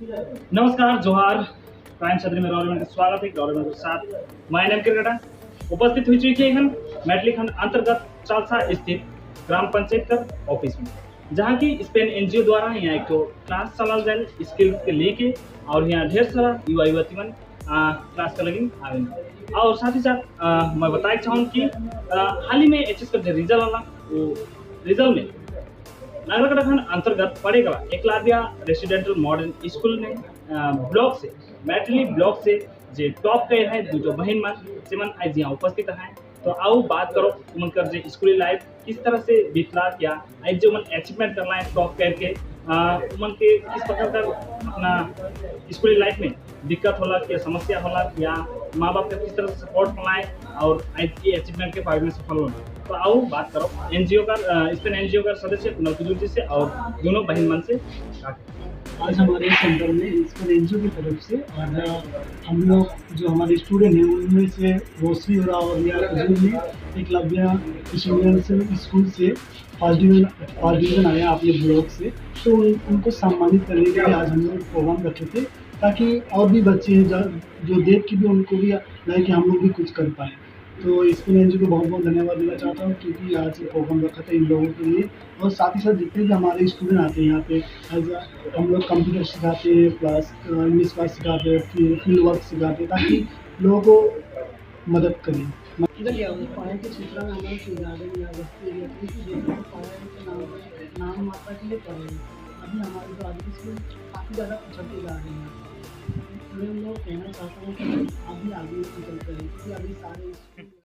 नमस्कार जोहार क्राइम सदरी में गवर्नमेंट स्वागत है गवर्नमेंट के साथ मैं एम क्रिकेटा उपस्थित हुई चुकी है मैटली खंड अंतर्गत चालसा स्थित ग्राम पंचायत का ऑफिस में जहाँ की स्पेन एनजीओ द्वारा यहाँ एक क्लास चलाल जाए स्किल के लेके और यहाँ ढेर सारा युवा युवती मन क्लास का लगी आवे और साथ ही साथ मैं बताना चाहूँ कि हाल ही में एचएस का जो रिजल्ट वाला वो रिजल्ट में नागरकटा खंड अंतर्गत पड़ेगा एकलव्य रेसिडेंटल मॉडर्न स्कूल में ब्लॉक से मैटली ब्लॉक से जे टॉप कहे है दूजो बहन मन सिमन आज यहाँ उपस्थित है। तो आओ बात करो उनकर जे स्कूली लाइफ किस तरह से बीतला क्या आज जो मन अचीवमेंट करना है टॉप करके उमन के किस प्रकार का अपना स्कूली लाइफ में दिक्कत होला क्या समस्या होला या माँ बाप का किस तरह से सपोर्ट होना है और आज की अचीवमेंट के बारे में सफल होना। तो आओ बात करो एनजीओ का स्पेन एनजीओ का सदस्य कुणाल कुजूर जी से और दोनों बहन मन से। आज हमारे सेंटर में स्पेन एनजीओ की तरफ से और हम लोग जो हमारे स्टूडेंट हैं उनमें से रोशनी और रिया कुजूर ने एकलव्य रेसिडेंशियल स्कूल से फर्स्ट डिवीजन आया अपने ब्लॉक से। तो उनको सम्मानित करने के लिए आज हम लोग प्रोग्राम रखे थे ताकि और भी बच्चे हैं जो देख के भी उनको भी लगे कि हम लोग भी कुछ कर पाए। तो स्पेन एनजीओ को बहुत बहुत धन्यवाद देना चाहता हूँ क्योंकि आज प्रोग्राम रखा था इन लोगों के लिए। और साथ ही साथ जितने भी हमारे स्टूडेंट आते हैं यहाँ पे हम लोग कंप्यूटर सिखाते हैं प्लस इंग्लिश क्लास सिखाते हैं फिर फील्ड वर्क सिखाते हैं ताकि लोगों को मदद करें। इधर क्या होता है पढ़ाई के क्षेत्र में हमारे गार्डन या बस्ती एरिया पढ़ाई के नाम मात्रा के लिए पढ़े अभी हमारे जो आगे स्कूल काफ़ी ज़्यादा पिछड़ते जा रहे हैं। मैं लोग कहना चाहता हूँ कि अभी आगे निकल करें क्योंकि अभी सारे